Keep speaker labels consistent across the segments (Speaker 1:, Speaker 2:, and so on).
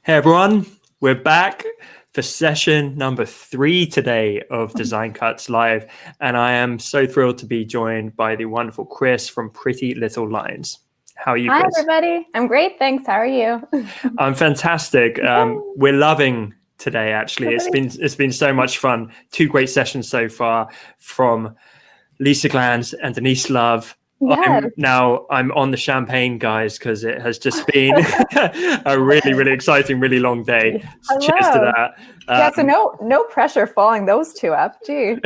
Speaker 1: Hey everyone, we're back for session number 3 today of Design Cuts Live, and I am so thrilled to be joined by the wonderful Kris from Pretty Little Lines. How are you, Kris?
Speaker 2: Hi everybody, I'm great, thanks. How are you?
Speaker 1: I'm fantastic. We're loving today, actually. It's been so much fun. 2 great sessions so far from Lisa Glanz and Denise Love.
Speaker 2: Yes.
Speaker 1: I'm on the champagne, guys, because it has just been a really, really exciting, really long day. So cheers to that.
Speaker 2: Yeah, so no pressure following those 2 up. Gee.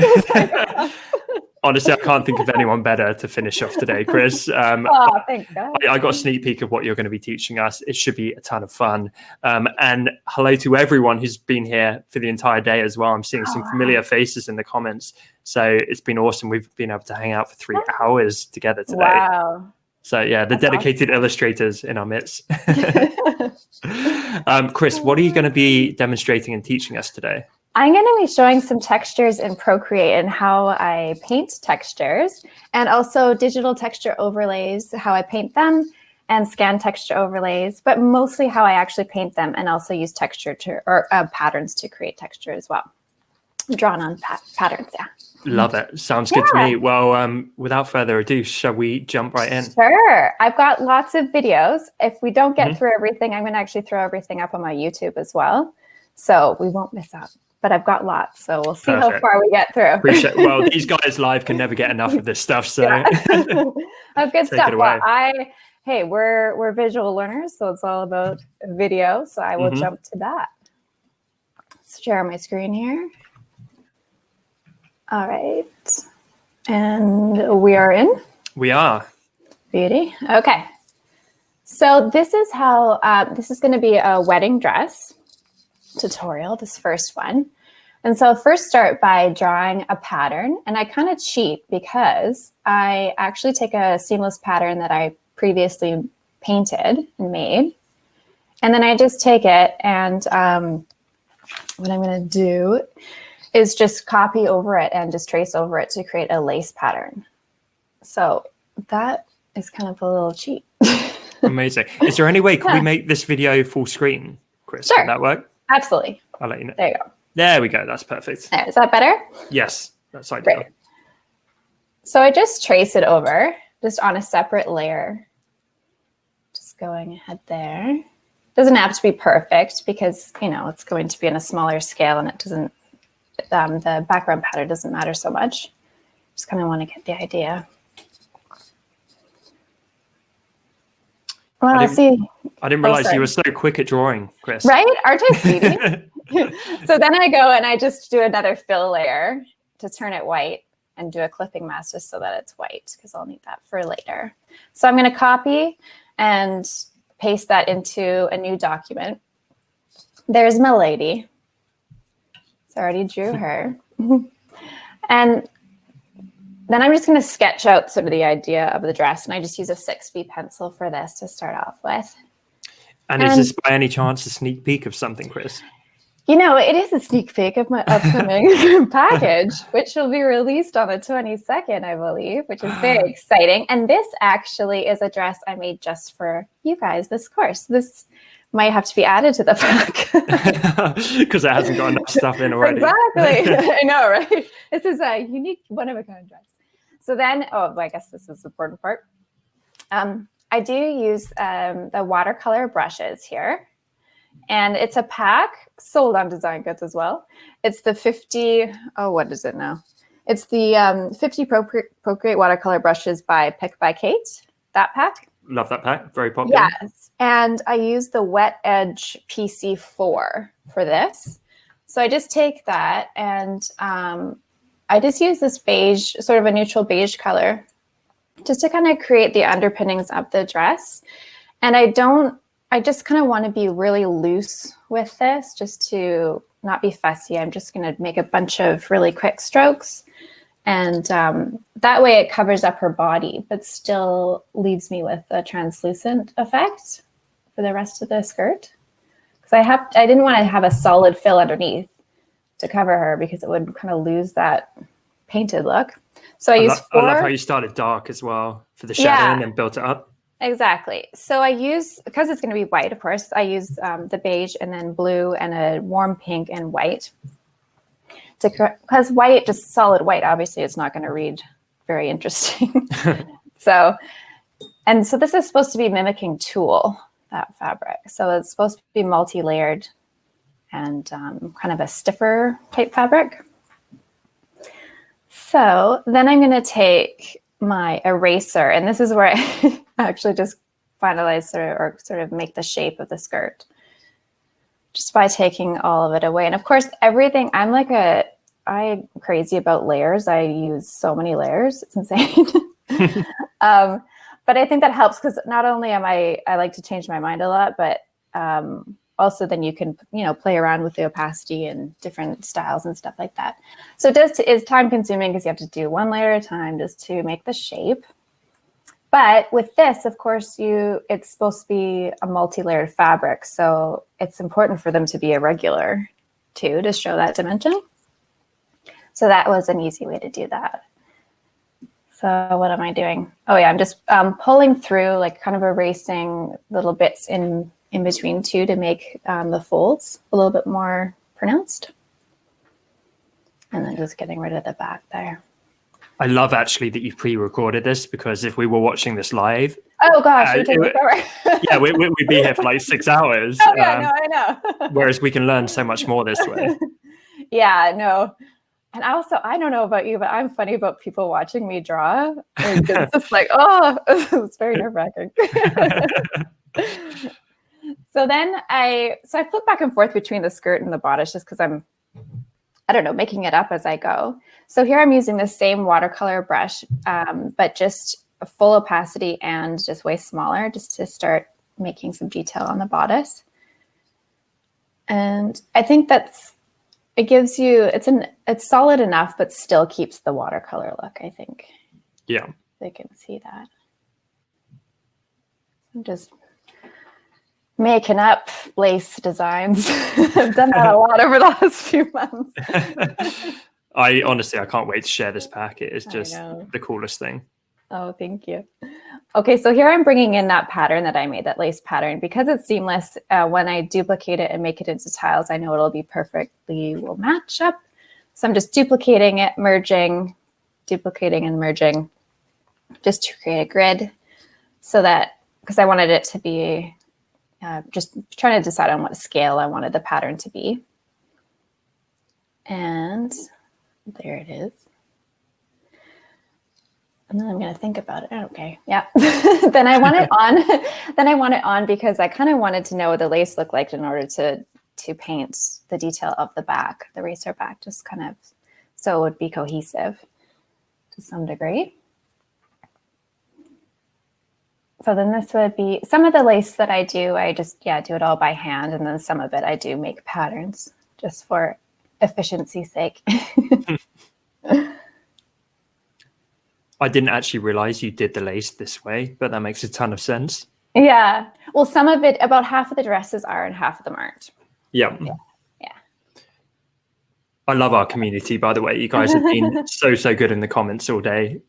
Speaker 1: Honestly, I can't think of anyone better to finish off today, Kris.
Speaker 2: Thank God.
Speaker 1: I got a sneak peek of what you're going to be teaching us. It should be a ton of fun. And hello to everyone who's been here for the entire day as well. I'm seeing some familiar faces in the comments. So it's been awesome. We've been able to hang out for 3 hours together today.
Speaker 2: Wow.
Speaker 1: So yeah, the dedicated illustrators in our midst. Kris, what are you going to be demonstrating and teaching us today?
Speaker 2: I'm going to be showing some textures in Procreate and how I paint textures, and also digital texture overlays, how I paint them, and scan texture overlays, but mostly how I actually paint them and also use texture or patterns to create texture as well. Drawn on patterns, yeah.
Speaker 1: Love it. Sounds good to me. Well, without further ado, shall we jump right in?
Speaker 2: Sure. I've got lots of videos. If we don't get through everything, I'm going to actually throw everything up on my YouTube as well, so we won't miss out. But I've got lots, so we'll see how far we get through.
Speaker 1: Appreciate. Well, these guys live can never get enough of this stuff, so
Speaker 2: good stuff. Well, we're visual learners, so it's all about video. So I will jump to that. Let's share my screen here. All right, and we are in.
Speaker 1: We are.
Speaker 2: Beauty. Okay. So this is how this is going to be a wedding dress tutorial, this first one. And so first start by drawing a pattern, and I kind of cheat because I actually take a seamless pattern that I previously painted and made, and then I just take it, and what I'm going to do is just copy over it and just trace over it to create a lace pattern. So that is kind of a little cheat.
Speaker 1: Amazing. Is there any way, can we make this video full screen, Kris?
Speaker 2: Sure.
Speaker 1: Would that work?
Speaker 2: Absolutely.
Speaker 1: I'll let you know.
Speaker 2: There you go.
Speaker 1: There we go. That's perfect.
Speaker 2: There, is that better?
Speaker 1: Yes, that's ideal.
Speaker 2: Great. So I just trace it over, just on a separate layer. Just going ahead there. Doesn't have to be perfect because, you know, it's going to be in a smaller scale and it doesn't, the background pattern doesn't matter so much. Just kind of want to get the idea. Well,
Speaker 1: I didn't realize you were so quick at drawing, Kris.
Speaker 2: Right? Aren't I speedy? So then I go and I just do another fill layer to turn it white and do a clipping mask just so that it's white, because I'll need that for later. So I'm going to copy and paste that into a new document. There's my lady. So I already drew her. And then I'm just going to sketch out sort of the idea of the dress, and I just use a 6B pencil for this to start off with.
Speaker 1: And is this by any chance a sneak peek of something, Kris?
Speaker 2: You know, it is a sneak peek of my upcoming package, which will be released on the 22nd, I believe, which is very exciting. And this actually is a dress I made just for you guys, this course. This might have to be added to the pack.
Speaker 1: Because it hasn't got enough stuff in already.
Speaker 2: Exactly. I know, right? This is a unique, one-of-a-kind dress. So then, I guess this is the important part. I do use the watercolor brushes here. And it's a pack sold on Design Cuts as well. It's the 50, what is it now? It's the 50 Procreate watercolor brushes by Pick by Kate, that pack.
Speaker 1: Love that pack, very popular.
Speaker 2: Yes, and I use the Wet Edge PC4 for this. So I just take that and I just use this beige, sort of a neutral beige color, just to kind of create the underpinnings of the dress. And I just kind of want to be really loose with this, just to not be fussy. I'm just going to make a bunch of really quick strokes. And that way it covers up her body, but still leaves me with a translucent effect for the rest of the skirt. Because I didn't want to have a solid fill underneath to cover her, because it would kind of lose that painted look. So I love how
Speaker 1: you started dark as well for the shadowing and built it up.
Speaker 2: Exactly. So I use, because it's going to be white, of course, I use the beige and then blue and a warm pink and white. Because white, just solid white, obviously it's not going to read very interesting. So this is supposed to be mimicking tulle, that fabric. So it's supposed to be multi-layered and kind of a stiffer type fabric. So then I'm going to take my eraser, and this is where I actually just finalize or sort of make the shape of the skirt just by taking all of it away. And of course, everything, I'm crazy about layers. I use so many layers. It's insane. But I think that helps because not only I like to change my mind a lot, but also then you can, play around with the opacity and different styles and stuff like that. So it is time consuming because you have to do one layer at a time just to make the shape. But with this, of course, it's supposed to be a multi-layered fabric. So it's important for them to be irregular too, to show that dimension. So that was an easy way to do that. So what am I doing? Oh yeah, I'm just pulling through, like kind of erasing little bits in between too to make the folds a little bit more pronounced. And then just getting rid of the back there.
Speaker 1: I love actually that you pre-recorded this, because if we were watching this live,
Speaker 2: oh gosh, yeah,
Speaker 1: we'd be here for like 6 hours.
Speaker 2: Oh yeah, no, I know.
Speaker 1: Whereas we can learn so much more this way.
Speaker 2: Yeah, no. And also, I don't know about you, but I'm funny about people watching me draw. It's just like, oh, it's very nerve-wracking. So then I flip back and forth between the skirt and the bodice just because I don't know, making it up as I go. So here I'm using the same watercolor brush, but just a full opacity and just way smaller, just to start making some detail on the bodice. And I think it gives you, it's solid enough, but still keeps the watercolor look, I think.
Speaker 1: Yeah.
Speaker 2: They can see that. I'm just making up lace designs. I've done that a lot over the last few months.
Speaker 1: I can't wait to share this pack. It is just the coolest thing.
Speaker 2: Oh, thank you. Okay, so here I'm bringing in that pattern that I made, that lace pattern. Because it's seamless, when I duplicate it and make it into tiles, I know will match up. So I'm just duplicating it, merging, duplicating and merging, just to create a grid. So that, because I wanted it to be, just trying to decide on what scale I wanted the pattern to be. And there it is. And then I'm going to think about it. Okay, yeah. Then I want it on. Because I kind of wanted to know what the lace looked like in order to paint the detail of the back, the racer back, just kind of so it would be cohesive to some degree. So then this would be some of the lace that I do. I just, do it all by hand. And then some of it I do make patterns just for efficiency's sake.
Speaker 1: I didn't actually realize you did the lace this way, but that makes a ton of sense.
Speaker 2: Yeah. Well, some of it, about half of the dresses are and half of them aren't.
Speaker 1: Yeah.
Speaker 2: Yeah.
Speaker 1: I love our community, by the way. You guys have been so good in the comments all day.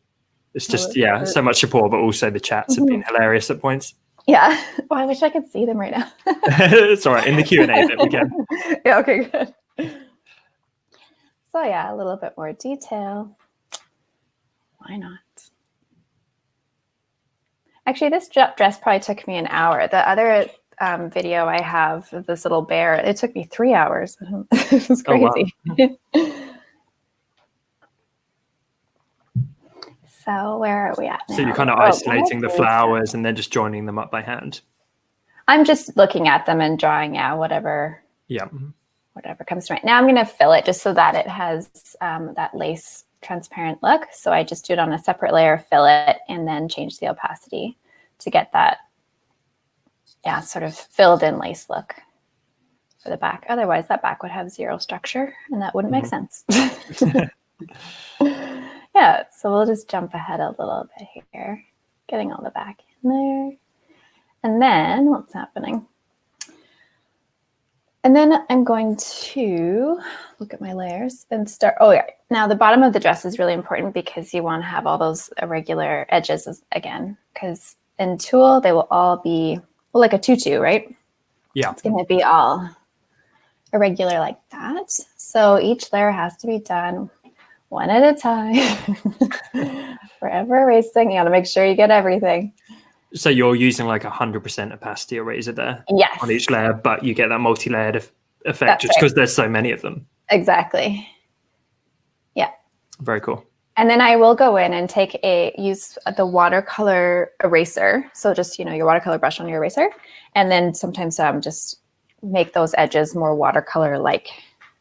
Speaker 1: It's just, so much support, but also the chats have been hilarious at points.
Speaker 2: Yeah. Oh, I wish I could see them right now.
Speaker 1: It's all right. In the Q&A bit, we can.
Speaker 2: Yeah, okay, good. So yeah, a little bit more detail. Why not? Actually, this dress probably took me an hour. The other video I have of this little bear, it took me 3 hours. It was crazy. Oh, wow. So where are we at now?
Speaker 1: So you're kind of isolating the flowers and then just joining them up by hand.
Speaker 2: I'm just looking at them and drawing out whatever comes to mind. Now I'm going to fill it just so that it has that lace transparent look. So I just do it on a separate layer, fill it, and then change the opacity to get that sort of filled in lace look for the back. Otherwise that back would have zero structure and that wouldn't make sense. Yeah, so we'll just jump ahead a little bit here, getting all the back in there. And then what's happening? And then I'm going to look at my layers and start. Oh yeah, now the bottom of the dress is really important because you want to have all those irregular edges again, because in tulle, they will all be, well, like a tutu, right?
Speaker 1: Yeah.
Speaker 2: It's going to be all irregular like that. So each layer has to be done one at a time. Forever erasing. You got to make sure you get everything.
Speaker 1: So you're using like 100% opacity eraser there
Speaker 2: Yes.
Speaker 1: on each layer, but you get that multi-layered effect
Speaker 2: That's
Speaker 1: just because there's so many of them.
Speaker 2: Exactly. Yeah.
Speaker 1: Very cool.
Speaker 2: And then I will go in and use the watercolor eraser. So just, your watercolor brush on your eraser. And then sometimes just make those edges more watercolor-like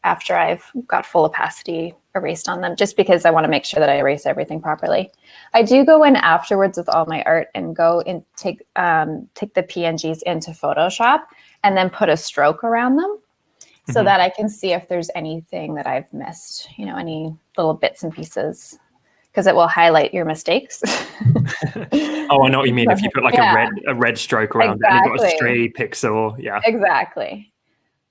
Speaker 2: after I've got full opacity erased on them, just because I want to make sure that I erase everything properly. I do go in afterwards with all my art and go and take the PNGs into Photoshop and then put a stroke around them so that I can see if there's anything that I've missed, any little bits and pieces, because it will highlight your mistakes.
Speaker 1: Oh, I know what you mean. If you put like a red stroke around it and you've got a stray pixel. Yeah.
Speaker 2: Exactly.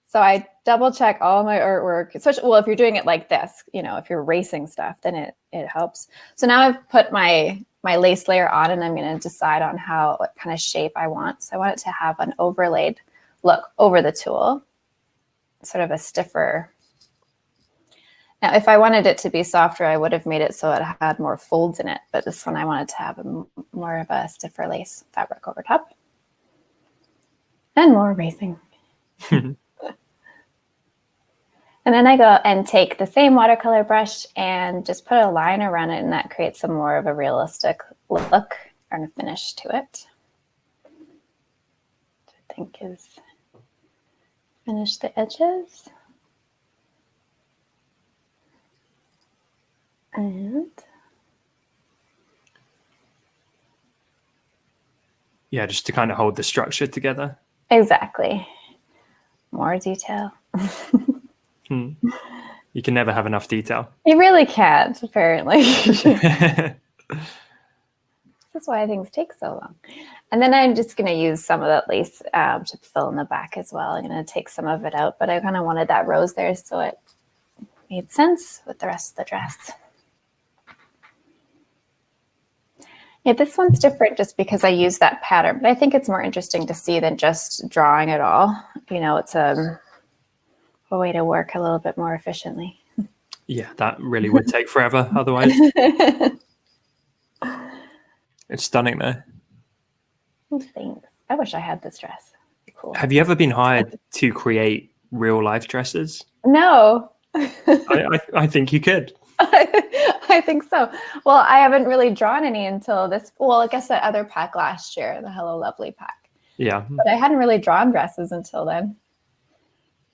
Speaker 2: So I double check all my artwork, especially, well, if you're doing it like this, if you're erasing stuff, then it helps. So now I've put my lace layer on, and I'm going to decide on what kind of shape I want. So I want it to have an overlaid look over the tulle, sort of a stiffer. Now, if I wanted it to be softer, I would have made it so it had more folds in it. But this one, I wanted to have more of a stiffer lace fabric over top. And more erasing. And then I go and take the same watercolor brush and just put a line around it, and that creates some more of a realistic look and a finish to it. Which I think is finish the edges. And
Speaker 1: yeah, just to kind of hold the structure together.
Speaker 2: Exactly. More detail.
Speaker 1: You can never have enough detail.
Speaker 2: You really can't, apparently. That's why things take so long. And then I'm just going to use some of that lace to fill in the back as well. I'm going to take some of it out, but I kind of wanted that rose there so it made sense with the rest of the dress. Yeah, this one's different just because I use that pattern, but I think it's more interesting to see than just drawing it all. It's a way to work a little bit more efficiently.
Speaker 1: Yeah, that really would take forever otherwise. It's stunning though.
Speaker 2: Thanks. I wish I had this dress. Cool.
Speaker 1: Have you ever been hired to create real life dresses?
Speaker 2: No.
Speaker 1: I think you could.
Speaker 2: I think so. Well, I haven't really drawn any until this. Well, I guess that other pack last year, the Hello Lovely pack.
Speaker 1: Yeah.
Speaker 2: But I hadn't really drawn dresses until then.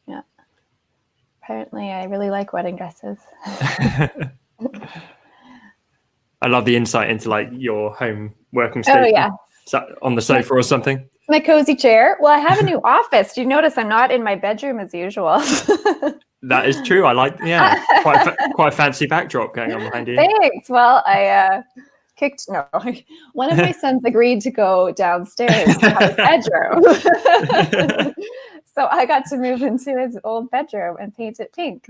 Speaker 2: Yeah. Apparently, I really like wedding dresses.
Speaker 1: I love the insight into like your home working station.
Speaker 2: Oh, yeah.
Speaker 1: On the sofa or something.
Speaker 2: My cozy chair. Well, I have a new office. Do you notice I'm not in my bedroom as usual?
Speaker 1: That is true. I like, quite a fancy backdrop going on behind you.
Speaker 2: Thanks. Well, I one of my sons agreed to go downstairs to have his bedroom. So I got to move into his old bedroom and paint it pink.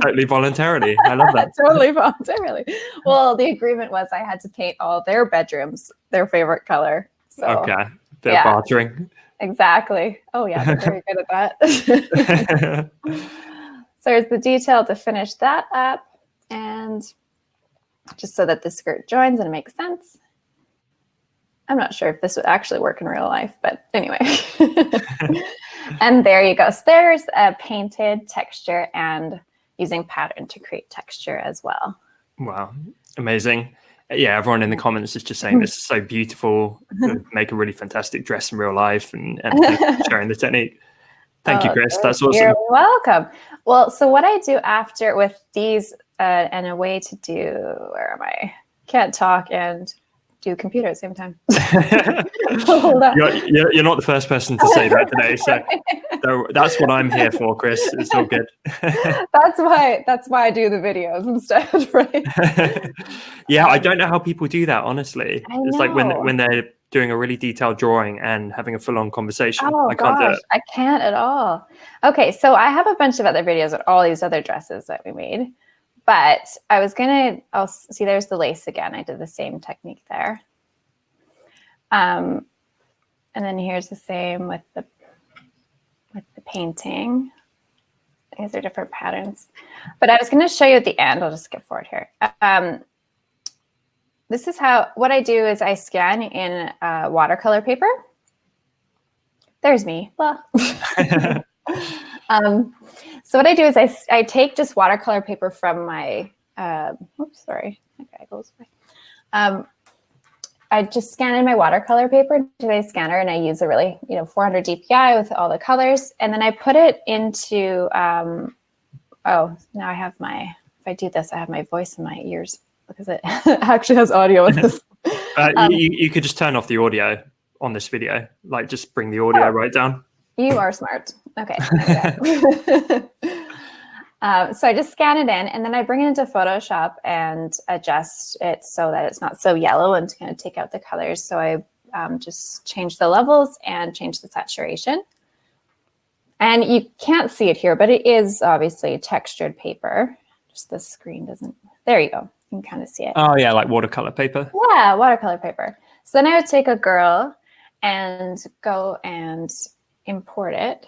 Speaker 1: Totally voluntarily. I love that.
Speaker 2: Totally voluntarily. Well, the agreement was I had to paint all their bedrooms their favorite color. So,
Speaker 1: okay. Bit of bartering.
Speaker 2: Exactly. Oh, yeah. They're very good at that. So there's the detail to finish that up, and just so that the skirt joins and makes sense. I'm not sure if this would actually work in real life, but anyway. And there you go. So there's a painted texture and using pattern to create texture as well.
Speaker 1: Wow. Amazing. Yeah, everyone in the comments is just saying this is so beautiful. Make a really fantastic dress in real life, and sharing the technique. Thank you, Kris. That's awesome.
Speaker 2: You're welcome. Well, so what I do after with these and a way to do, where am I? Can't talk and do computer at the same time. Hold on.
Speaker 1: You're not the first person to say that today. So that's what I'm here for, Kris. It's all good.
Speaker 2: That's why I do the videos instead, right?
Speaker 1: Yeah, I don't know how people do that, honestly. It's like when they're doing a really detailed drawing and having a full-on conversation.
Speaker 2: Oh,
Speaker 1: I can't do it.
Speaker 2: I can't at all. Okay, so I have a bunch of other videos of all these other dresses that we made. But I'll see there's the lace again. I did the same technique there. And then here's the same with the painting. These are different patterns. But I was going to show you at the end. I'll just skip forward here. This is what I do is I scan in watercolor paper. There's me. Well. So what I do is I take just watercolor paper from my, oops, sorry. Okay, goes away. I just scan in my watercolor paper to my scanner, and I use a really, 400 DPI with all the colors. And then I put it into, now I have if I do this, I have my voice in my ears because it actually has audio in this.
Speaker 1: You could just turn off the audio on this video, like just bring the audio right down.
Speaker 2: You are smart. Okay. So I just scan it in, and then I bring it into Photoshop and adjust it so that it's not so yellow and to kind of take out the colors. So I just change the levels and change the saturation. And you can't see it here, but it is obviously textured paper. Just the screen doesn't. There you go. You can kind of see it.
Speaker 1: Oh, yeah, like watercolor paper.
Speaker 2: Yeah, watercolor paper. So then I would take a girl and go and import it.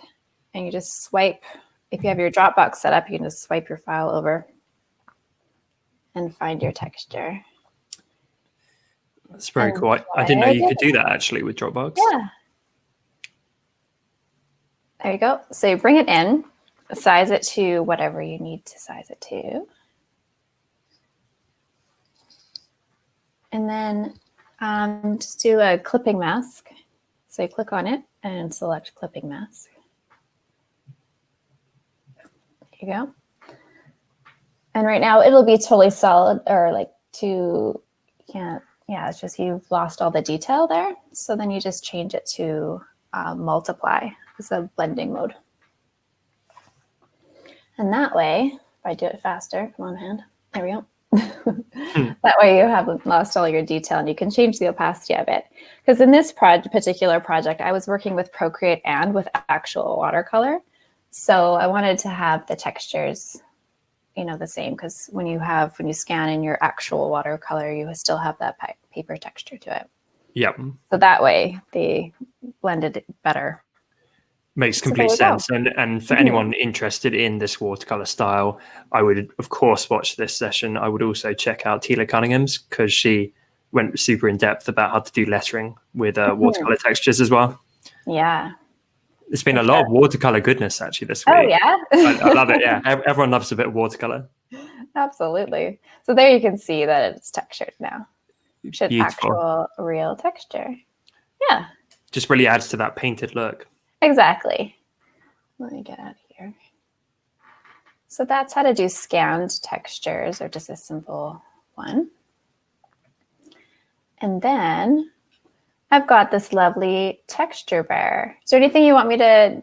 Speaker 2: And you just swipe. If you have your Dropbox set up, you can just swipe your file over and find your texture.
Speaker 1: That's very cool. I didn't know you could do that actually with Dropbox.
Speaker 2: Yeah. There you go. So you bring it in, size it to whatever you need to size it to. And then just do a clipping mask. So you click on it and select clipping mask. You go. And right now it'll be totally solid, or it's just you've lost all the detail there. So then you just change it to multiply. It's a blending mode. And that way, if I do it faster, come on hand, there we go. That way you haven't lost all your detail, and you can change the opacity of it. Because in this particular project, I was working with Procreate and with actual watercolor. So I wanted to have the textures, the same, because when you scan in your actual watercolor, you still have that paper texture to it.
Speaker 1: Yep.
Speaker 2: So that way they blended it better.
Speaker 1: Makes complete sense. And for anyone interested in this watercolor style, I would, of course, watch this session. I would also check out Tila Cunningham's, because she went super in depth about how to do lettering with watercolor textures as well.
Speaker 2: Yeah.
Speaker 1: There's been a lot of watercolor goodness actually this week.
Speaker 2: Oh, yeah?
Speaker 1: I love it. Yeah. Everyone loves a bit of watercolor.
Speaker 2: Absolutely. So there you can see that it's textured now. Should
Speaker 1: Beautiful.
Speaker 2: Actual real texture. Yeah.
Speaker 1: Just really adds to that painted look.
Speaker 2: Exactly. Let me get out of here. So that's how to do scanned textures, or just a simple one. And then I've got this lovely texture bar. Is there anything you want me to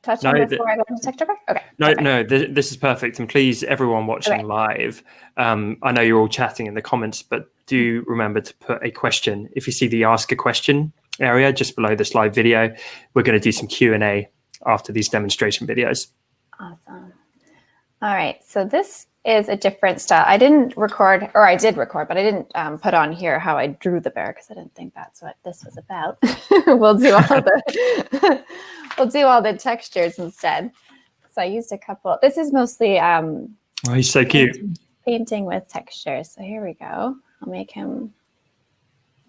Speaker 2: touch on before I go into texture bar? Okay.
Speaker 1: No, this is perfect. And please, everyone watching live, I know you're all chatting in the comments, but do remember to put a question. If you see the ask a question area just below this live video, we're going to do some Q&A after these demonstration videos.
Speaker 2: Awesome. All right. So this is a different style. I didn't record, or I did record, but I didn't put on here how I drew the bear, because I didn't think that's what this was about. We'll do all the textures instead. So I used a couple. This is mostly
Speaker 1: oh, he's so cute.
Speaker 2: Painting with textures. So here we go. I'll make him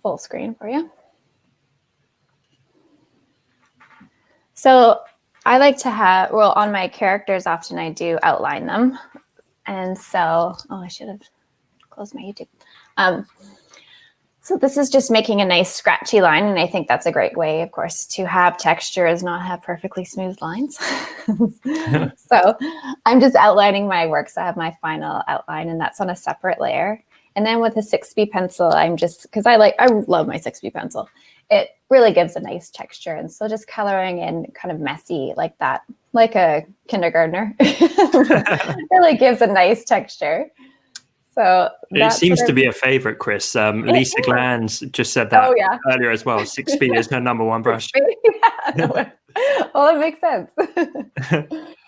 Speaker 2: full screen for you. So I like to have, on my characters, often I do outline them. And so, I should have closed my YouTube. So this is just making a nice scratchy line. And I think that's a great way, of course, to have texture is not have perfectly smooth lines. So I'm just outlining my work. So I have my final outline, and that's on a separate layer. And then with a 6B pencil, because I love my 6B pencil. It really gives a nice texture. And so just coloring in kind of messy like that, like a kindergartner, really gives a nice texture. So
Speaker 1: it seems to be a favorite, Kris. Lisa Glanz just said that earlier as well. 6B is her number one brush. Well,
Speaker 2: it makes sense.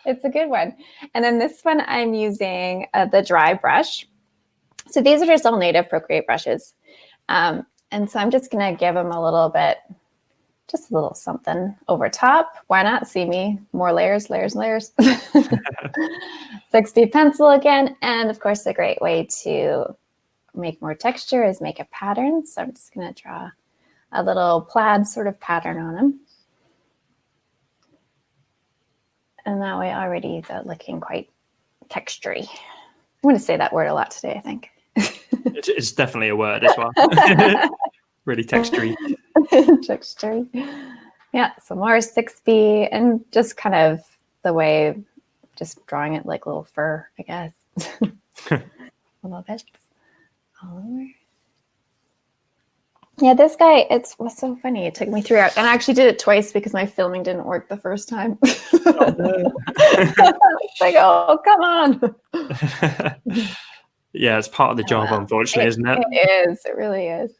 Speaker 2: It's a good one. And then this one, I'm using the dry brush. So these are just all native Procreate brushes. And And so I'm just going to give them a little bit, just a little something over top. Why not? See me? More layers, layers, layers. 6B pencil again. And of course, a great way to make more texture is make a pattern. So I'm just going to draw a little plaid sort of pattern on them. And that way already they're looking quite textury. I'm going to say that word a lot today, I think.
Speaker 1: It's definitely a word as well. Really textury.
Speaker 2: Textury. Yeah, some more 6B and just kind of the way, just drawing it like little fur, I guess. A little bit all over. Yeah, this guy, it was so funny. It took me 3 hours. And I actually did it twice because my filming didn't work the first time. Oh, no. It's like, oh, come on.
Speaker 1: Yeah, it's part of the job, unfortunately, isn't it?
Speaker 2: It is. It really is.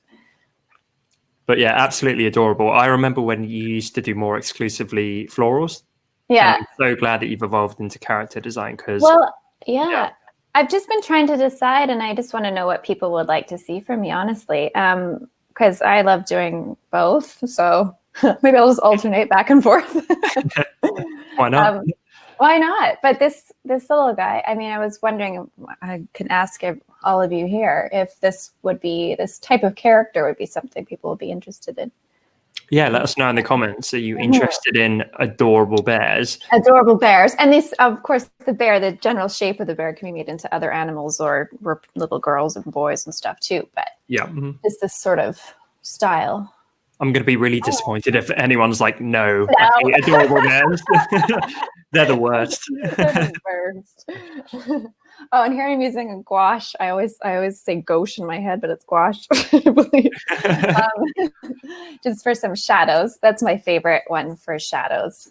Speaker 1: But yeah, absolutely adorable. I remember when you used to do more exclusively florals.
Speaker 2: Yeah.
Speaker 1: And I'm so glad that you've evolved into character design because...
Speaker 2: Well, yeah. I've just been trying to decide, and I just want to know what people would like to see from me, honestly. Because I love doing both. So maybe I'll just alternate back and forth.
Speaker 1: Why not?
Speaker 2: Why not? But this little guy, I mean, I was wondering, I can ask all of you here if this type of character would be something people would be interested in.
Speaker 1: Yeah, let us know in the comments. Are you interested in adorable bears? Adorable bears.
Speaker 2: And this, of course, the general shape of the bear can be made into other animals or little girls and boys and stuff too. But
Speaker 1: yeah,
Speaker 2: it's this sort of style.
Speaker 1: I'm going to be really disappointed if anyone's like, no. I hate adorable bears. They're the worst.
Speaker 2: They're the worst. Oh, and here I'm using a gouache. I always say gouache in my head, but it's gouache, I believe. Just for some shadows. That's my favorite one for shadows.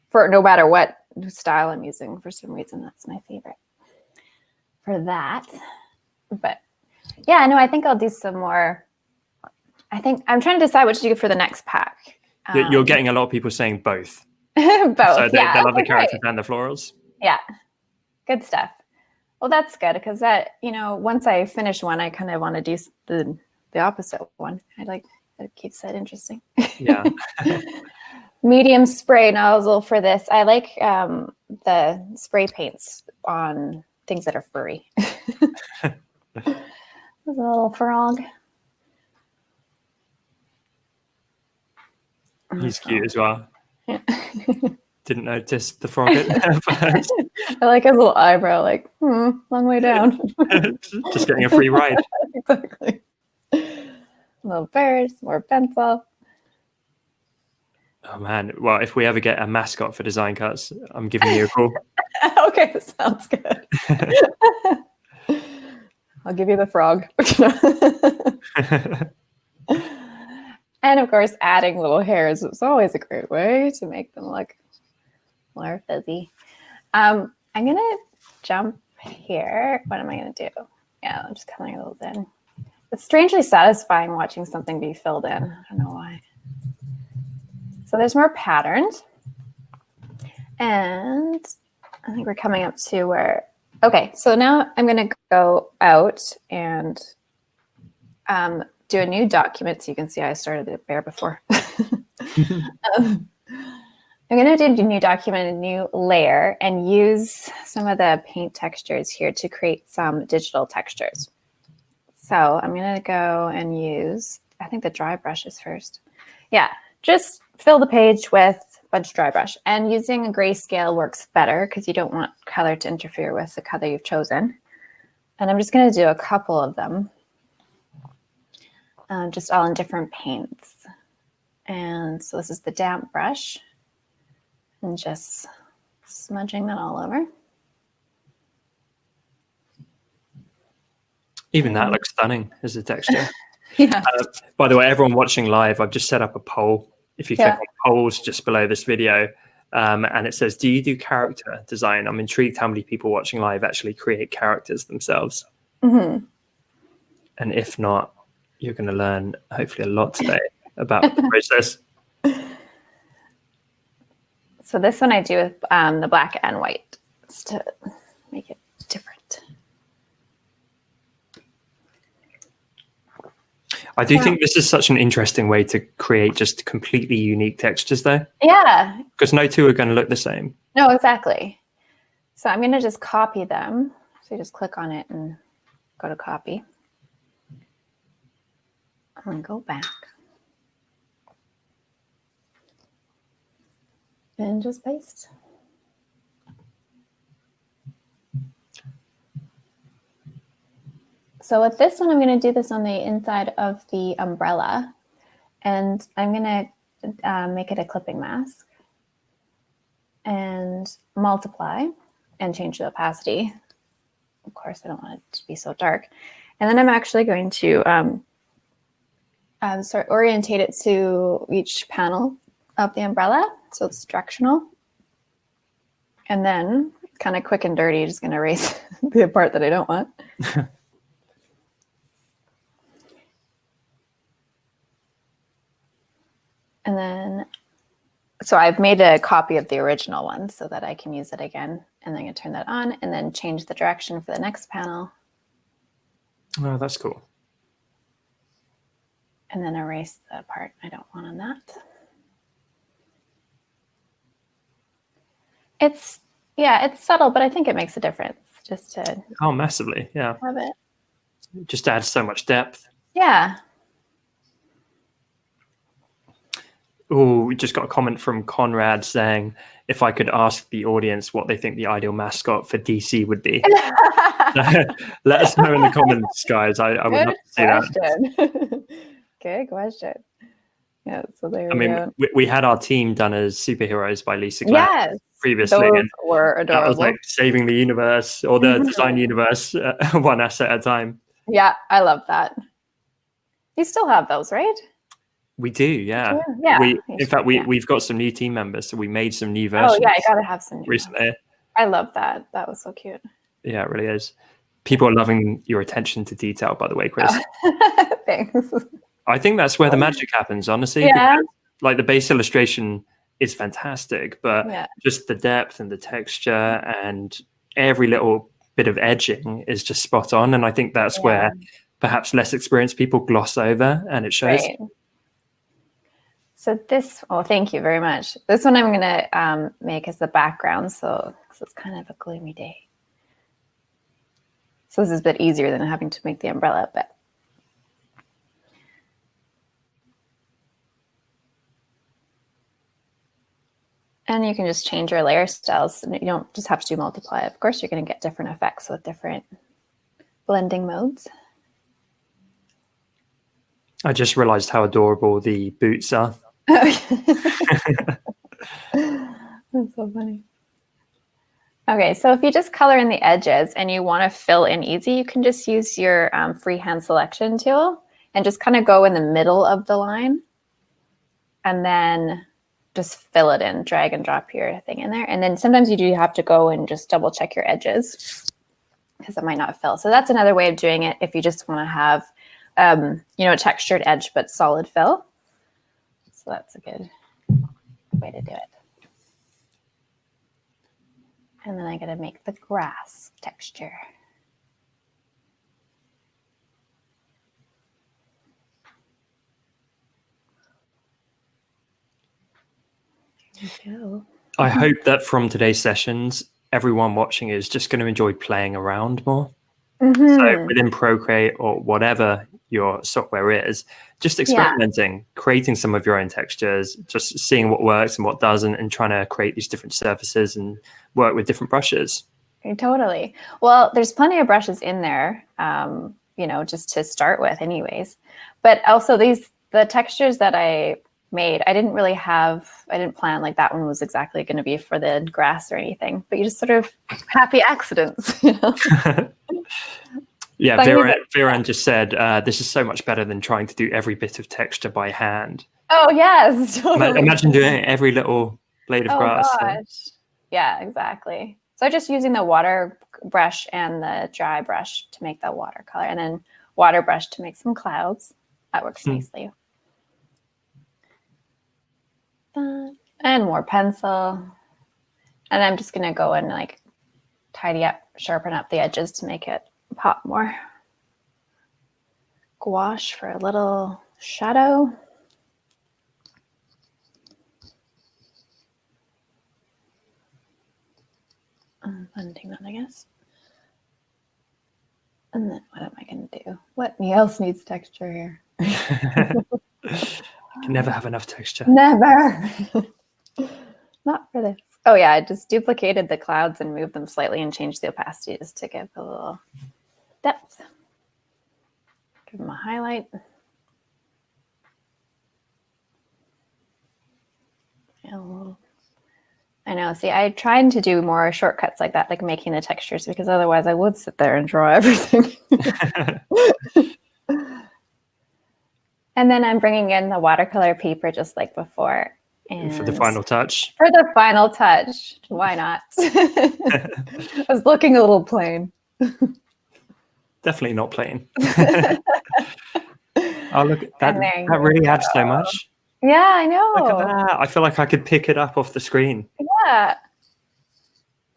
Speaker 2: For no matter what style I'm using, for some reason, that's my favorite for that. But yeah, no, I think I'll do some more. I think I'm trying to decide what to do for the next pack.
Speaker 1: You're getting a lot of people saying both.
Speaker 2: Both, so
Speaker 1: they love the characters and the florals.
Speaker 2: Yeah, good stuff. Well, that's good because that, once I finish one, I kind of want to do the opposite one. It keeps that interesting.
Speaker 1: Yeah.
Speaker 2: Medium spray nozzle for this. I like the spray paints on things that are furry. There's a little frog.
Speaker 1: He's cute as well.
Speaker 2: Yeah.
Speaker 1: Didn't notice the frog at first.
Speaker 2: I like his little eyebrow, like, long way down.
Speaker 1: Just getting a free ride.
Speaker 2: Exactly. Little birds, more pencil.
Speaker 1: Oh man. Well, if we ever get a mascot for Design Cuts, I'm giving you a call.
Speaker 2: Okay, sounds good. I'll give you the frog. And of course, adding little hairs is always a great way to make them look more fuzzy. I'm going to jump here. What am I going to do? Yeah, I'm just coloring those in. It's strangely satisfying watching something be filled in. I don't know why. So there's more patterns. And I think we're coming up to where, okay, so now I'm going to go out and do a new document. So you can see I started the bear before. I'm going to do a new document, a new layer, and use some of the paint textures here to create some digital textures. So I'm going to go and use, I think the dry brushes first. Yeah, just fill the page with a bunch of dry brush. And using a grayscale works better because you don't want color to interfere with the color you've chosen. And I'm just going to do a couple of them, just all in different paints. And so this is the damp brush. And just smudging that all over.
Speaker 1: Even that looks stunning as a texture.
Speaker 2: Yeah.
Speaker 1: By the way, everyone watching live, I've just set up a poll. If you click on polls just below this video, and it says, do you do character design? I'm intrigued how many people watching live actually create characters themselves.
Speaker 2: Mm-hmm.
Speaker 1: And if not, you're going to learn hopefully a lot today about the process.
Speaker 2: So this one I do with the black and white just to make it different.
Speaker 1: I do think this is such an interesting way to create just completely unique textures, though.
Speaker 2: Yeah.
Speaker 1: Because no two are going to look the same.
Speaker 2: No, exactly. So I'm going to just copy them. So you just click on it and go to copy. I'm going to go back. And just paste. So with this one, I'm going to do this on the inside of the umbrella. And I'm going to make it a clipping mask. And multiply and change the opacity. Of course, I don't want it to be so dark. And then I'm actually going to sort of orientate it to each panel of the umbrella. So it's directional. And then kind of quick and dirty, just going to erase the part that I don't want. And then, so I've made a copy of the original one so that I can use it again. And then I'm going to turn that on and then change the direction for the next panel.
Speaker 1: Oh, that's cool.
Speaker 2: And then erase the part I don't want on that. It's subtle, but I think it makes a difference just to.
Speaker 1: Oh, massively. Yeah.
Speaker 2: Have it.
Speaker 1: Just adds so much depth.
Speaker 2: Yeah.
Speaker 1: Oh, we just got a comment from Conrad saying, if I could ask the audience what they think the ideal mascot for DC would be. Let us know in the comments, guys. I would love to see that.
Speaker 2: Good question. Yeah, so there
Speaker 1: I mean, we had our team done as superheroes by Lisa Clare previously.
Speaker 2: Those were adorable.
Speaker 1: That was like saving the universe or the design universe one asset at a time.
Speaker 2: Yeah, I love that. You still have those, right?
Speaker 1: We do, yeah. In fact, we've got some new team members, so we made some new versions.
Speaker 2: Oh yeah, I gotta have some new
Speaker 1: recently.
Speaker 2: ones. I love that. That was so cute.
Speaker 1: Yeah, it really is. People are loving your attention to detail, by the way, Kris.
Speaker 2: Thanks.
Speaker 1: I think that's where the magic happens, honestly.
Speaker 2: Yeah.
Speaker 1: Like the base illustration is fantastic, but just the depth and the texture and every little bit of edging is just spot on. And I think that's where perhaps less experienced people gloss over, and it shows.
Speaker 2: Right. So this, thank you very much. This one I'm going to make as the background, so it's kind of a gloomy day. So this is a bit easier than having to make the umbrella, but. And you can just change your layer styles. You don't just have to do multiply. Of course, you're going to get different effects with different blending modes.
Speaker 1: I just realized how adorable the boots are.
Speaker 2: That's so funny. Okay, so if you just color in the edges and you want to fill in easy, you can just use your freehand selection tool and just kind of go in the middle of the line and then just fill it in, drag and drop your thing in there. And then sometimes you do have to go and just double check your edges because it might not fill. So that's another way of doing it if you just want to have, a textured edge but solid fill. So that's a good way to do it. And then I got to make the grass texture. There you go.
Speaker 1: I hope that from today's sessions, everyone watching is just going to enjoy playing around more. So within Procreate or whatever your software is, just experimenting, creating some of your own textures, just seeing what works and what doesn't, and trying to create these different surfaces and work with different brushes.
Speaker 2: Totally. Well, there's plenty of brushes in there, just to start with anyways. But also the textures that I made, I didn't plan like that one was exactly going to be for the grass or anything, but you just sort of happy accidents,
Speaker 1: Yeah, Viran just said, this is so much better than trying to do every bit of texture by hand.
Speaker 2: Oh, yes. Totally.
Speaker 1: Imagine doing every little blade of grass.
Speaker 2: Gosh. Yeah, exactly. So just using the water brush and the dry brush to make the watercolor, and then water brush to make some clouds. That works nicely. And more pencil. And I'm just going to go and like tidy up, sharpen up the edges to make it pop more. Of gouache for a little shadow. I'm blending that, I guess. And then what am I going to do? What else needs texture here?
Speaker 1: You can never have enough texture.
Speaker 2: Never. Not for this. Oh yeah, I just duplicated the clouds and moved them slightly and changed the opacity just to give a little depth. Give them a highlight. I know. See, I tried to do more shortcuts like that, like making the textures, because otherwise I would sit there and draw everything. And then I'm bringing in the watercolor paper just like before. And
Speaker 1: for the final touch.
Speaker 2: For the final touch. Why not? I was looking a little plain.
Speaker 1: Definitely not plain. Oh, look, that really adds so much.
Speaker 2: Yeah, I know.
Speaker 1: Look at that. I feel like I could pick it up off the screen.
Speaker 2: Yeah.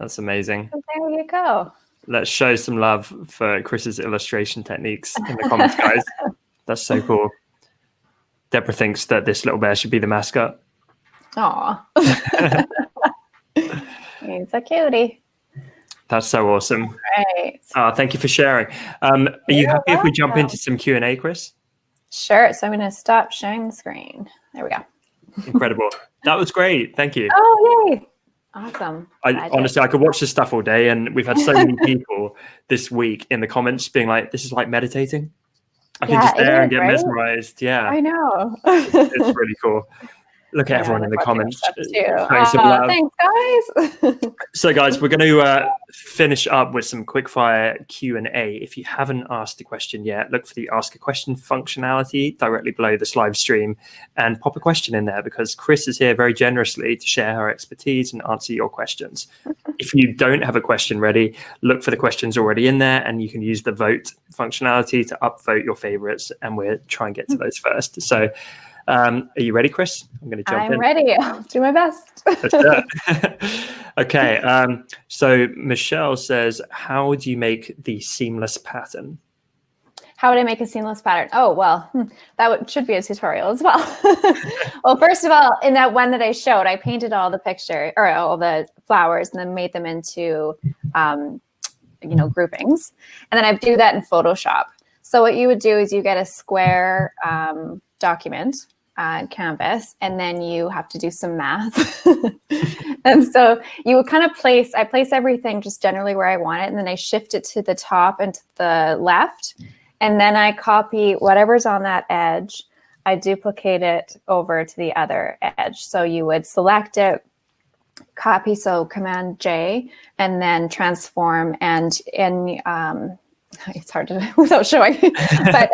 Speaker 1: That's amazing.
Speaker 2: So there you go.
Speaker 1: Let's show some love for Kris's illustration techniques in the comments, guys. That's so cool. Deborah thinks that this little bear should be the mascot.
Speaker 2: Aw. He's a cutie.
Speaker 1: That's so awesome.
Speaker 2: Right.
Speaker 1: Thank you for sharing. Are you happy if we jump into some Q&A, Kris?
Speaker 2: Sure. So I'm going to stop sharing the screen. There we go.
Speaker 1: Incredible. That was great. Thank you.
Speaker 2: Oh, yay. Awesome.
Speaker 1: Honestly, I could watch this stuff all day, and we've had so many people this week in the comments being like, this is like meditating. I can just there and get mesmerized. Yeah.
Speaker 2: I know.
Speaker 1: It's really cool. Look at everyone in the comments.
Speaker 2: Thanks, guys.
Speaker 1: So, guys, we're going to finish up with some quickfire Q&A. If you haven't asked a question yet, look for the Ask a Question functionality directly below this live stream and pop a question in there, because Kris is here very generously to share her expertise and answer your questions. If you don't have a question ready, look for the questions already in there, and you can use the vote functionality to upvote your favorites, and we'll try and get to those first. So, are you ready, Kris? I'm going to jump in.
Speaker 2: I'm ready. I'll do my best.
Speaker 1: Okay. So Michelle says, how do you make the seamless pattern?
Speaker 2: How would I make a seamless pattern? Oh, well, that should be a tutorial as well. Well, first of all, in that one that I showed, I painted all the picture or all the flowers and then made them into, groupings. And then I do that in Photoshop. So what you would do is you get a square document canvas, and then you have to do some math. And so you would kind of I place everything just generally where I want it, and then I shift it to the top and to the left, and then I copy whatever's on that edge, I duplicate it over to the other edge. So you would select it, copy, so Command J, and then transform, and in it's hard to without showing, but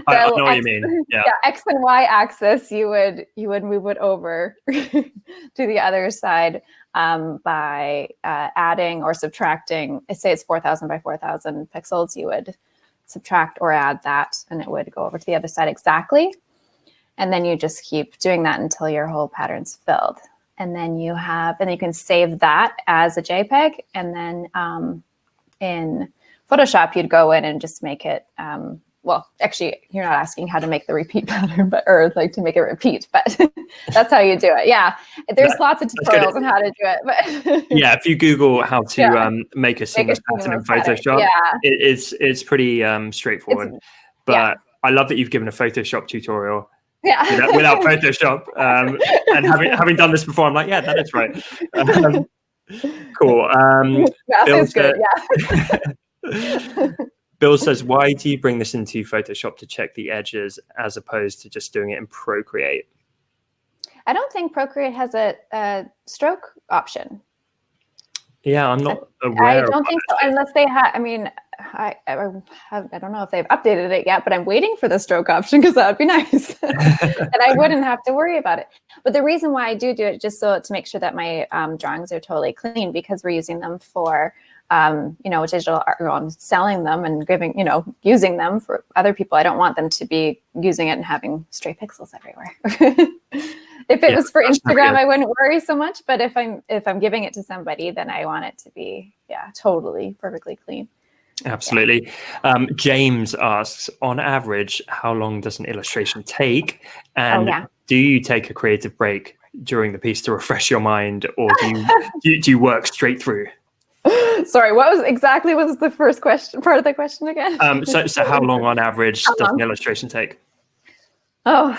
Speaker 1: I know what you mean. Yeah,
Speaker 2: X and Y axis, you would move it over to the other side by adding or subtracting. I say it's 4,000 by 4,000 pixels. You would subtract or add that, and it would go over to the other side exactly. And then you just keep doing that until your whole pattern's filled. And then you can save that as a JPEG, and then in Photoshop, you'd go in and just make it, well, actually, you're not asking how to make the repeat pattern, or like to make it repeat, but that's how you do it. Yeah, there's lots of tutorials on how to do it. But
Speaker 1: yeah, if you Google how to make a seamless pattern in Photoshop, it's pretty straightforward. But I love that you've given a Photoshop tutorial.
Speaker 2: Yeah,
Speaker 1: without Photoshop, and having done this before, I'm like, yeah, that is right. Cool.
Speaker 2: Math is good. Yeah.
Speaker 1: Bill says, why do you bring this into Photoshop to check the edges as opposed to just doing it in Procreate?
Speaker 2: I don't think Procreate has a stroke option.
Speaker 1: Yeah, I'm not aware.
Speaker 2: I don't think so, unless they have. I mean, I don't know if they've updated it yet, but I'm waiting for the stroke option because that would be nice, and I wouldn't have to worry about it. But the reason why I do it just so to make sure that my drawings are totally clean, because we're using them for digital art, I'm selling them and using them for other people. I don't want them to be using it and having stray pixels everywhere. If it was for Instagram, I wouldn't worry so much. But if I'm giving it to somebody, then I want it to be totally perfectly clean.
Speaker 1: Absolutely. James asks, on average, how long does an illustration take? And do you take a creative break during the piece to refresh your mind, or do you work straight through?
Speaker 2: Sorry, what was the first question, part of the question again?
Speaker 1: So how long on average does an illustration take?
Speaker 2: Oh,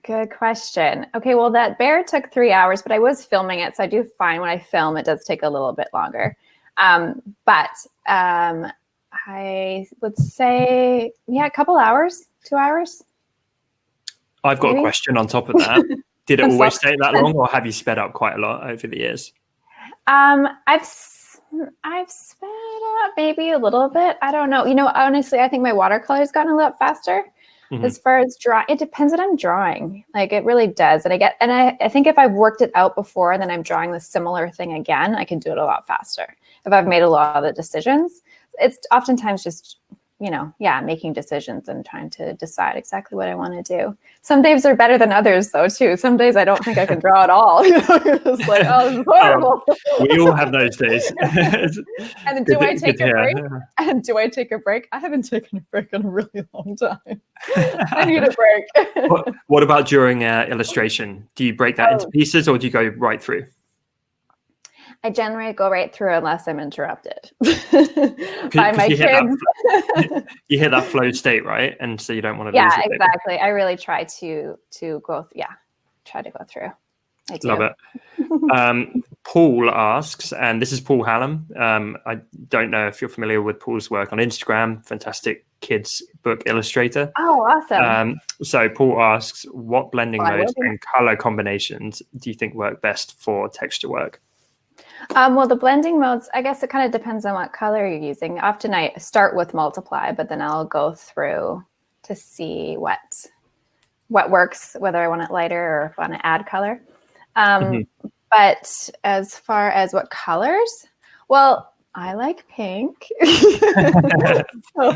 Speaker 2: good question. Okay, well, that bear took 3 hours, but I was filming it, so I do find when I film, it does take a little bit longer. But I would say, a couple hours, 2 hours.
Speaker 1: I've got a question on top of that. Did it always take that long, or have you sped up quite a lot over the years?
Speaker 2: I've sped up maybe a little bit. I don't know. Honestly, I think my watercolor has gotten a lot faster. As far as drawing, it depends what I'm drawing. Like, it really does. And I think if I've worked it out before and then I'm drawing the similar thing again, I can do it a lot faster. If I've made a lot of the decisions, it's oftentimes just, making decisions and trying to decide exactly what I want to do. Some days are better than others, though, too. Some days I don't think I can draw at all. You're just like, oh, this is horrible.
Speaker 1: We all have those days.
Speaker 2: And do I take a break? And do I take a break? I haven't taken a break in a really long time. I need a break.
Speaker 1: What about during illustration? Do you break that into pieces, or do you go right through?
Speaker 2: I generally go right through unless I'm interrupted by my kids.
Speaker 1: You hit that flow state, right? And so you don't want to lose it.
Speaker 2: Yeah, exactly. I really try to go. Try to go through. I do.
Speaker 1: Love it. Paul asks, and this is Paul Hallam. I don't know if you're familiar with Paul's work on Instagram. Fantastic kids book illustrator.
Speaker 2: Oh, awesome.
Speaker 1: So Paul asks, what blending modes and color combinations do you think work best for texture work?
Speaker 2: Well, the blending modes, I guess it kind of depends on what color you're using. Often I start with multiply, but then I'll go through to see what works, whether I want it lighter or if I want to add color. But as far as what colors, well, I like pink. So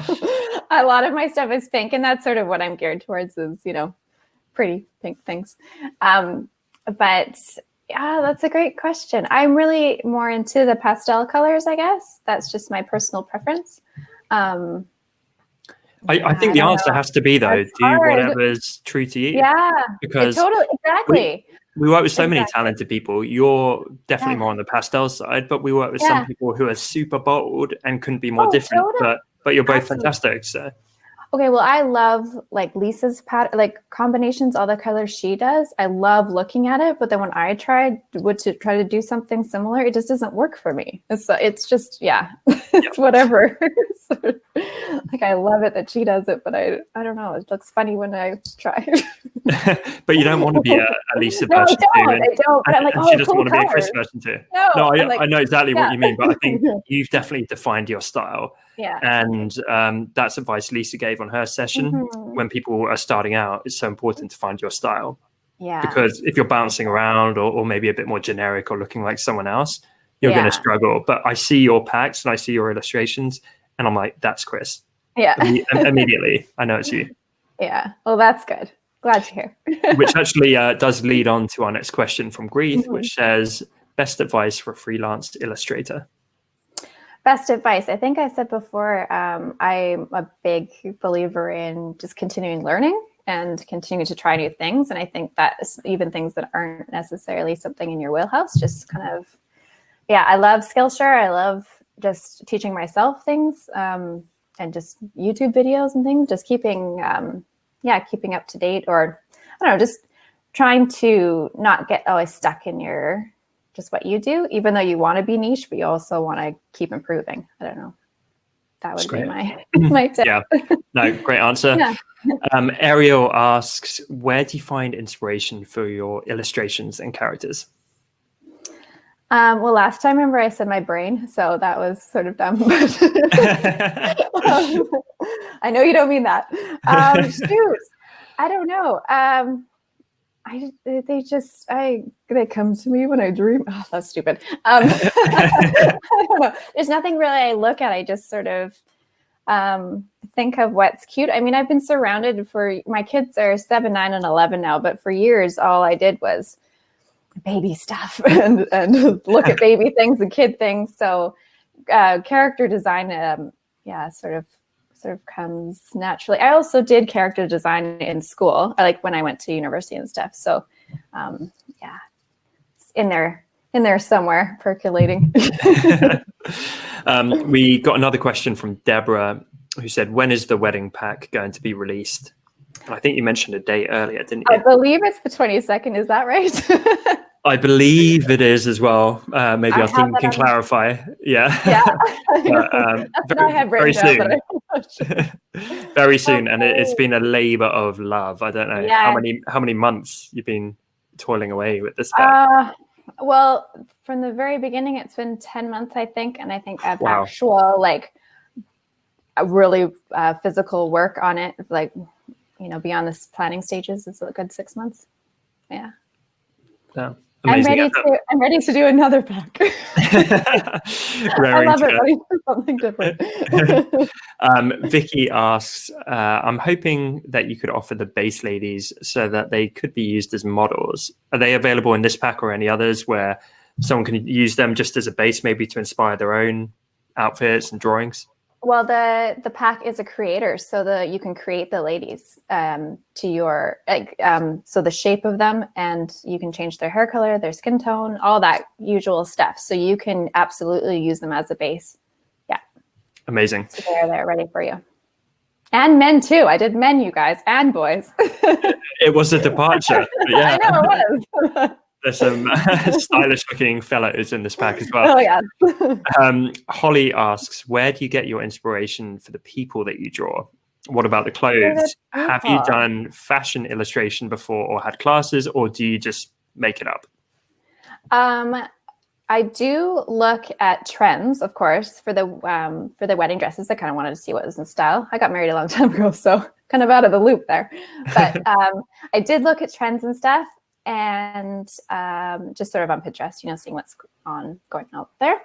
Speaker 2: a lot of my stuff is pink, and that's sort of what I'm geared towards is, pretty pink things. But yeah, that's a great question. I'm really more into the pastel colors, I guess. That's just my personal preference.
Speaker 1: I think the answer has to be, though, do whatever's true to you.
Speaker 2: Yeah,
Speaker 1: because
Speaker 2: totally, exactly.
Speaker 1: We work with so many talented people. You're definitely more on the pastel side, but we work with some people who are super bold and couldn't be more different. Totally. But you're both fantastic. So.
Speaker 2: Okay, well, I love Lisa's combinations, all the colors she does. I love looking at it, but then when I try to do something similar, it just doesn't work for me. It's just it's whatever. So, I love it that she does it, but I don't know. It looks funny when I try.
Speaker 1: But you don't want to be a Lisa version too.
Speaker 2: I don't. But I'm like,
Speaker 1: she doesn't want to be a Kris version too. No, I know exactly what you mean, but I think you've definitely defined your style.
Speaker 2: Yeah.
Speaker 1: And that's advice Lisa gave on her session. When people are starting out, it's so important to find your style. Yeah. Because if you're bouncing around or maybe a bit more generic or looking like someone else, you're going to struggle. But I see your packs and I see your illustrations and I'm like, that's Kris.
Speaker 2: Yeah.
Speaker 1: Immediately, I know it's you.
Speaker 2: Yeah. Well, that's good. Glad to hear.
Speaker 1: Which actually does lead on to our next question from Grieth, which says, best advice for a freelance illustrator.
Speaker 2: Best advice. I think I said before, I'm a big believer in just continuing learning and continuing to try new things. And I think that even things that aren't necessarily something in your wheelhouse, just kind of, I love Skillshare. I love just teaching myself things and just YouTube videos and things, just keeping up to date, or I don't know, just trying to not get always stuck in just what you do, even though you want to be niche, but you also want to keep improving. I don't know. That would be my tip.
Speaker 1: Yeah, no, great answer. Ariel asks, where do you find inspiration for your illustrations and characters?
Speaker 2: Well, last time, remember I said my brain, so that was sort of dumb. But I know you don't mean that. Shoot, I don't know. They come to me when I dream. Oh, that's stupid. I don't know. There's nothing really I look at. I just sort of think of what's cute. I mean, I've been surrounded my kids are 7, 9, and 11 now, but for years, all I did was baby stuff and look at baby things and kid things. So character design sort of comes naturally. I also did character design in school. I like when I went to university and stuff. So it's in there somewhere percolating.
Speaker 1: We got another question from Deborah, who said, when is the wedding pack going to be released? And I think you mentioned a date earlier, didn't you?
Speaker 2: I believe it's the 22nd. Is that right?
Speaker 1: I believe it is as well. Maybe our team can clarify. Yeah. Very soon. Very soon. And it's been a labor of love. I don't know how many months you've been toiling away with this pack.
Speaker 2: Well, from the very beginning, it's been 10 months, I think. And I think actual, like, a really physical work on it, like, beyond the planning stages, is a good 6 months. Yeah.
Speaker 1: Amazing.
Speaker 2: I'm ready to do another pack. I love it. Ready for something different.
Speaker 1: Vicky asks, I'm hoping that you could offer the base ladies so that they could be used as models. Are they available in this pack or any others where someone can use them just as a base, maybe to inspire their own outfits and drawings?
Speaker 2: Well, the pack is a creator, so you can create the ladies to your so the shape of them, and you can change their hair color, their skin tone, all that usual stuff. So you can absolutely use them as a base. Yeah.
Speaker 1: Amazing.
Speaker 2: So they're there ready for you. And men too. I did men, you guys, and boys.
Speaker 1: It was a departure. Yeah.
Speaker 2: I know it was.
Speaker 1: There's some stylish looking fellows in this pack as well.
Speaker 2: Oh, yeah.
Speaker 1: Holly asks, where do you get your inspiration for the people that you draw? What about the clothes? Have you done fashion illustration before or had classes, or do you just make it up?
Speaker 2: I do look at trends, of course, for the wedding dresses. I kind of wanted to see what was in style. I got married a long time ago, so kind of out of the loop there. But I did look at trends and stuff. And just sort of on Pinterest, seeing what's going out there.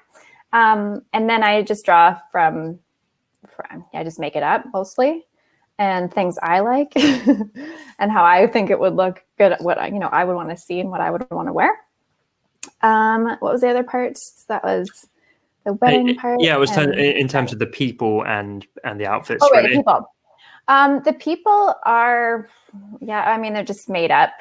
Speaker 2: And then I just draw from I just make it up mostly, and things I like and how I think it would look good, what I would want to see and what I would want to wear. What was the other part? So that was the wedding part.
Speaker 1: Yeah, it was in terms of the people and the outfits.
Speaker 2: Oh, right, the people. The people are, they're just made up.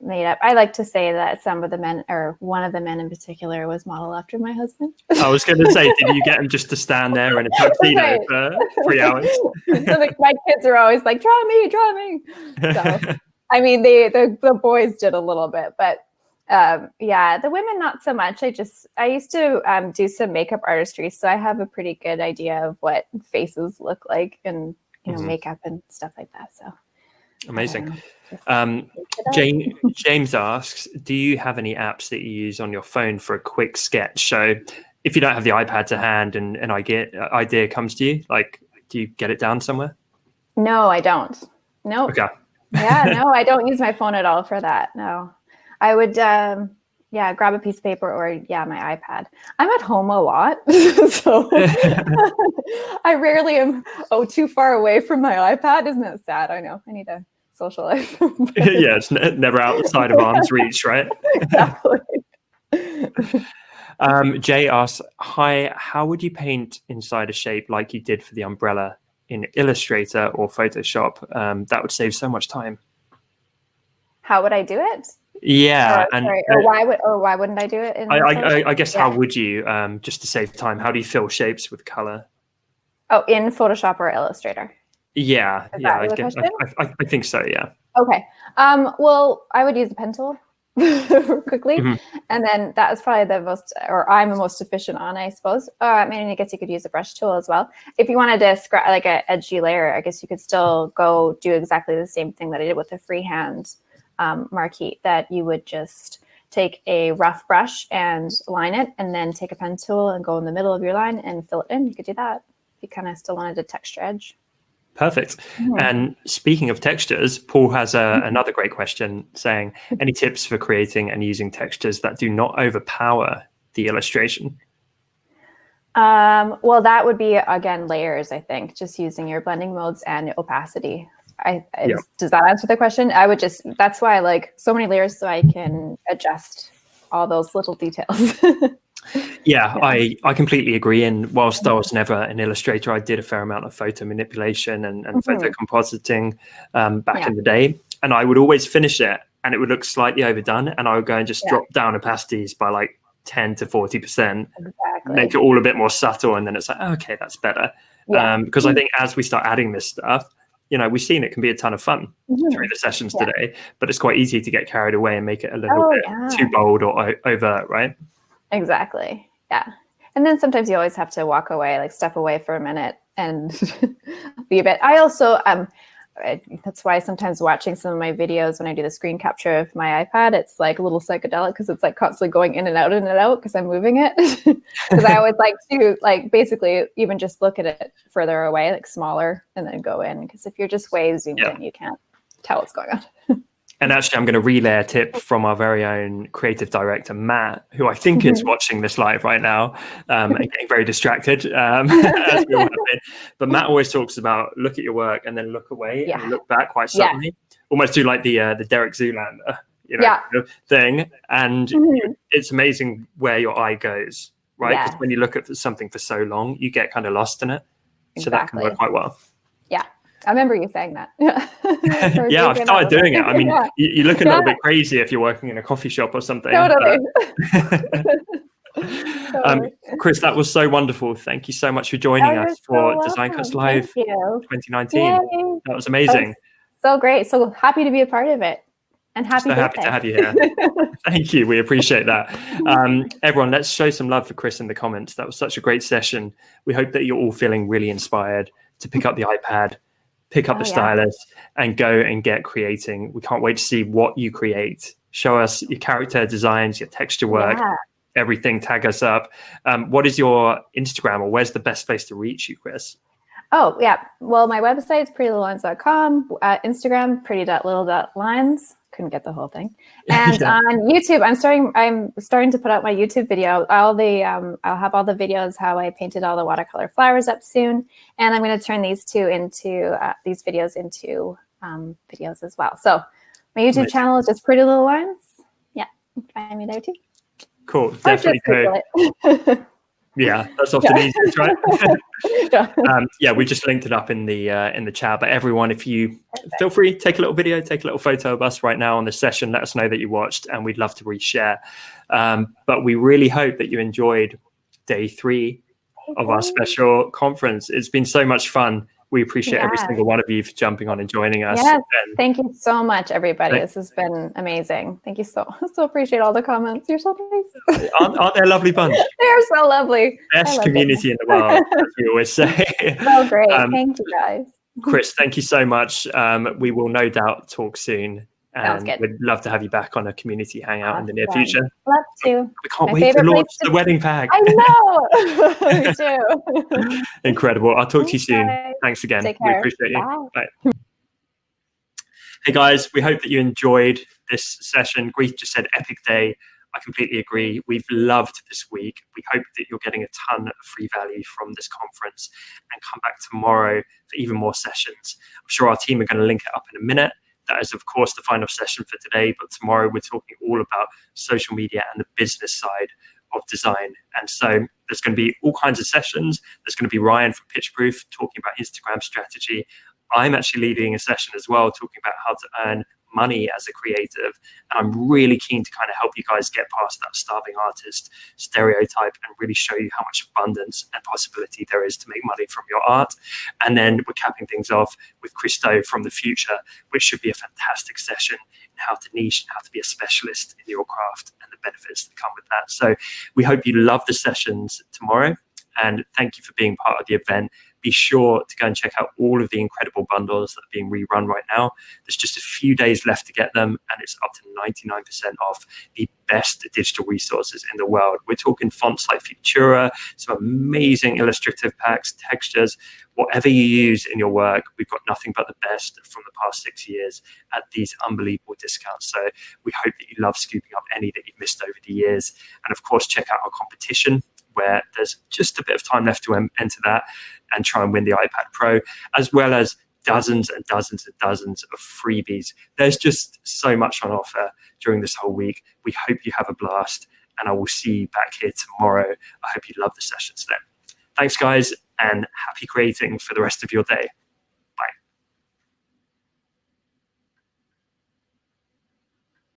Speaker 2: I like to say that some of the men, or one of the men in particular, was modeled after my husband. I
Speaker 1: was going to say, did you get him just to stand there in a tuxedo for 3 hours?
Speaker 2: So my kids are always like, draw me. So, the boys did a little bit, but the women not so much. I used to do some makeup artistry, so I have a pretty good idea of what faces look like and makeup and stuff like that. So
Speaker 1: amazing. James asks, do you have any apps that you use on your phone for a quick sketch? So if you don't have the iPad to hand and an idea comes to you, like, do you get it down somewhere?
Speaker 2: No, I don't. No.
Speaker 1: Okay.
Speaker 2: No, I don't use my phone at all for that. No, I would, grab a piece of paper or my iPad. I'm at home a lot, so I rarely am too far away from my iPad. Isn't it sad? I know. I need a social life.
Speaker 1: Yeah, it's never outside of arm's reach, right?
Speaker 2: Exactly.
Speaker 1: Jay asks, hi, how would you paint inside a shape like you did for the umbrella in Illustrator or Photoshop? That would save so much time.
Speaker 2: How would I do it?
Speaker 1: Yeah.
Speaker 2: Why wouldn't I do it?
Speaker 1: I guess how would you, just to save time, how do you fill shapes with color?
Speaker 2: Oh, in Photoshop or Illustrator?
Speaker 1: Yeah, I think so, yeah.
Speaker 2: Okay. Well, I would use a pen tool quickly. Mm-hmm. And then that is probably I'm the most efficient on, I suppose. I guess you could use a brush tool as well. If you wanted to scratch like an edgy layer, I guess you could still go do exactly the same thing that I did with the freehand marquee, that you would just take a rough brush and line it, and then take a pen tool and go in the middle of your line and fill it in. You could do that if you kind of still wanted a texture edge.
Speaker 1: Perfect. Mm-hmm. And speaking of textures, Paul has another great question saying, any tips for creating and using textures that do not overpower the illustration?
Speaker 2: Well, that would be, again, layers, I think, just using your blending modes and opacity. Does that answer the question? That's why I like so many layers, so I can adjust all those little details.
Speaker 1: Yeah, I completely agree. And whilst I was never an illustrator, I did a fair amount of photo manipulation and photo compositing back in the day. And I would always finish it and it would look slightly overdone. And I would go and just drop down opacities by like 10 to 40%, make it all a bit more subtle. And then it's like, okay, that's better. Because I think as we start adding this stuff, you know, we've seen it can be a ton of fun through the sessions today, but it's quite easy to get carried away and make it a little bit too bold or overt, right?
Speaker 2: Exactly. Yeah. And then sometimes you always have to walk away, like step away for a minute and be a bit. I also, that's why sometimes watching some of my videos when I do the screen capture of my iPad, it's like a little psychedelic because it's like constantly going in and out because I'm moving it. Because I always like to like basically even just look at it further away, like smaller, and then go in. Because if you're just way zoomed in, you can't tell what's going on.
Speaker 1: And actually, I'm going to relay a tip from our very own creative director, Matt, who I think is watching this live right now and getting very distracted, as we all have been. But Matt always talks about look at your work and then look away and look back quite suddenly, almost do like the Derek Zoolander, thing. And it's amazing where your eye goes, right? Because when you look at something for so long, you get kind of lost in it. So that can work quite well.
Speaker 2: Yeah. I remember you saying that.
Speaker 1: Yeah, I've started doing it. I mean, you look a little bit crazy if you're working in a coffee shop or something.
Speaker 2: Totally.
Speaker 1: Kris, that was so wonderful. Thank you so much for joining us for Design Cuts Live 2019. Yay. That was amazing.
Speaker 2: So great. So happy to be a part of it. And happy
Speaker 1: to have you here. Thank you. We appreciate that. Everyone, let's show some love for Kris in the comments. That was such a great session. We hope that you're all feeling really inspired to pick up the iPad, pick up the stylus and go and get creating. We can't wait to see what you create. Show us your character designs, your texture work, everything. Tag us up. What is your Instagram, or where's the best place to reach you, Kris?
Speaker 2: Oh, yeah. Well, my website is prettylittlelines.com. Instagram, pretty.little.lines. Couldn't get the whole thing. And on YouTube, I'm starting to put out my YouTube video. I'll have all the videos how I painted all the watercolor flowers up soon, and I'm going to turn these videos into videos as well. So my YouTube channel is just Pretty Little Lines. Yeah, find me there too.
Speaker 1: Cool, definitely. Yeah, that's often easiest, right? We just linked it up in the chat. But everyone, if you feel free, take a little video, take a little photo of us right now on this session. Let us know that you watched, and we'd love to reshare. But we really hope that you enjoyed day 3 of our special conference. It's been so much fun. We appreciate every single one of you for jumping on and joining us.
Speaker 2: Yes, thank you so much, everybody. This has been amazing. Thank you so appreciate all the comments. You're so nice.
Speaker 1: Aren't they a lovely bunch?
Speaker 2: They're so lovely.
Speaker 1: Best community in the world, as we always say.
Speaker 2: So great. Thank you, guys.
Speaker 1: Kris, thank you so much. We will no doubt talk soon. And we'd love to have you back on a community hangout in the near future.
Speaker 2: Love to.
Speaker 1: We can't wait to launch the wedding bag.
Speaker 2: I know. Me too.
Speaker 1: Incredible. I'll talk to you soon. Thanks again.
Speaker 2: Take care.
Speaker 1: We appreciate you. Bye. Hey guys, we hope that you enjoyed this session. Grief just said epic day. I completely agree. We've loved this week. We hope that you're getting a ton of free value from this conference, and come back tomorrow for even more sessions. I'm sure our team are going to link it up in a minute. That is, of course, the final session for today. But tomorrow we're talking all about social media and the business side of design. And so there's going to be all kinds of sessions. There's going to be Ryan from Pitchproof talking about Instagram strategy. I'm actually leading a session as well, talking about how to earn money as a creative. And I'm really keen to kind of help you guys get past that starving artist stereotype and really show you how much abundance and possibility there is to make money from your art. And then we're capping things off with Christo from the future, which should be a fantastic session in how to niche and how to be a specialist in your craft and the benefits that come with that. So we hope you love the sessions tomorrow, and thank you for being part of the event. Be sure to go and check out all of the incredible bundles that are being rerun right now. There's just a few days left to get them, and it's up to 99% off the best digital resources in the world. We're talking fonts like Futura, some amazing illustrative packs, textures, whatever you use in your work. We've got nothing but the best from the past 6 years at these unbelievable discounts. So we hope that you love scooping up any that you've missed over the years. And of course, check out our competition, where there's just a bit of time left to enter that and try and win the iPad Pro, as well as dozens and dozens and dozens of freebies. There's just so much on offer during this whole week. We hope you have a blast, and I will see you back here tomorrow. I hope you love the sessions then. Thanks, guys, and happy creating for the rest of your day.